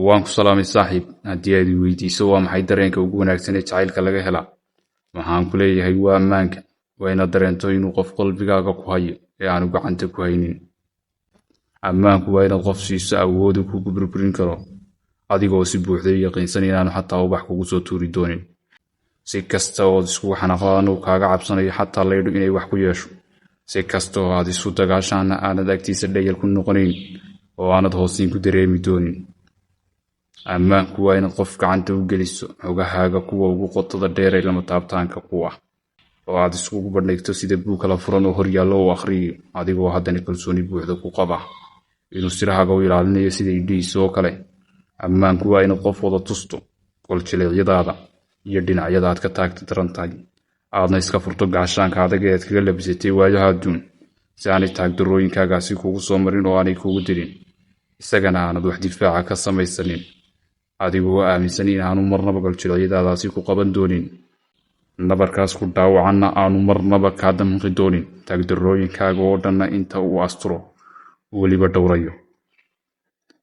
waan ku salaamay saaxiib. Haddii aad i weydiiso waa maxay dareenka ugu wanaagsan ee jacaylka laga helaa, waxaan ku leeyahay waa ammaanka. Waa inaad dareento inuu qof qalbigaaga ku hayo ee aanu gacanta ku haynin. Ammaanku waa inaad qof siiso awood uu kugu burburin karo, adigoo si buuxda u yaqiinsan inaanu xataa ubax kugu soo tuuri doonin. Si kasta oo aad iskugu xanaaqdaan uu kaaga cabsanayo xataa laydhu inay wax ku yeesho. Si kasta oo aad isu dagaashaana aanad agtiisa dhayal ku noqonayn oo aanad hoosin ku dareemi doonin. Ammaanku waa inaad qof gacanta u geliso xogahaaga kuwa ugu qotada dheer ee lama taabtaanka ku ah, oo aad iskugu bandhigto sida buug kala furan oo horyaallo u akhriyo, adigoo haddana kalsooni buuxda ku qaba inuu sirahaaga u ilaalinayo sida indhihiisa oo kale. Ammaanku waa inaad qof wada tusto qoljileecyadaada iyo dhinacyada aad ka taagta daran tahay, aadna iska furto gaashaanka adag ee aad kaga labisatay waayaha adduun, si aanay taagdarrooyinkaagaasi kugu soo marin oo aanay kugu dilin, isagana aanad wax difaaca ka samaysanin, adigoo aaminsan inaanu marnaba qoljileecyadaadaasi ku qaban doonin. Nabarkaas ku dhaawacanna aanu marnaba kaa damqi doonin, taagdarrooyinkaaga oo dhanna inta uu asturo weliba dhowrayo.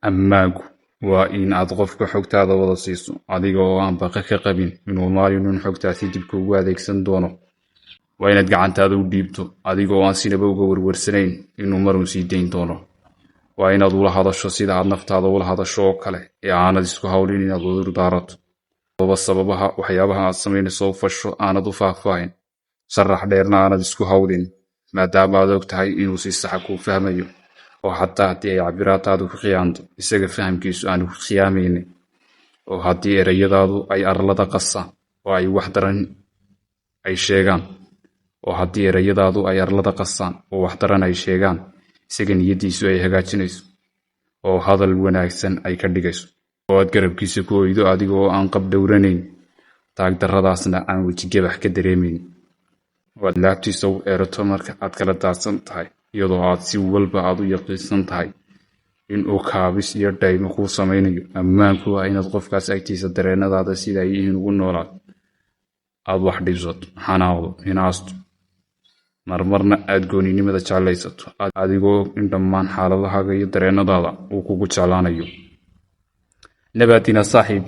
Ammaanku waa in aad qofka xogtaada wada siiso, adiga oo aan baqa ka qabin inuu maalin xogtaasi dib kuugu adeegsan doono. Waa inaad gacantaada u dhiibto, adiga oo aan sinaba uga warwarsanayn inuu marun sii dayn doono. Waa inaad ula hadasho sida aad naftaada ula hadasho oo kale, ee aanad isku hawlin inaad cudur daarato. Sababaha waxyaabaha aad samaynayso u fasho aanad u faahfaahin, sharax dheerna aanad isku hawlin, maadaama aad og tahay inuu si saxa kuu fahmayo, oo xataa haddii ay cabiraadaadu ku khiyaanto, isaga fahamkiisu aanu ku khiyaamaynin. oo haddii erayadaadu ay arlada qasaan oo ay wax daran ay sheegaan, isaga niyadiisu ay hagaajinayso, oo hadal wanaagsan ay ka dhigayso, oo aad garabkiisa ku oydo adiga oo aan qab dhowranayn, taagdarradaasna aan wejigabax ka dareemayn. Waad laabtiisa u eerato marka aad kala daadsan tahay, iyadoo aad si walba aad u yaqiinsan tahay inuu kaabis iyo dhaymo kuu samaynayo. Ammaanku waa inaad qofkaas agtiisa dareenadaada sida ay yihiin ugu noolaad, aad wax dhibsato, xanaaqdo, hinaasto, marmarna aad gooninimada jeclaysato, adigoo in dhammaan xaaladahaaga iyo dareenadaada uu kugu jeclaanayo. Nabaadina saaxiib.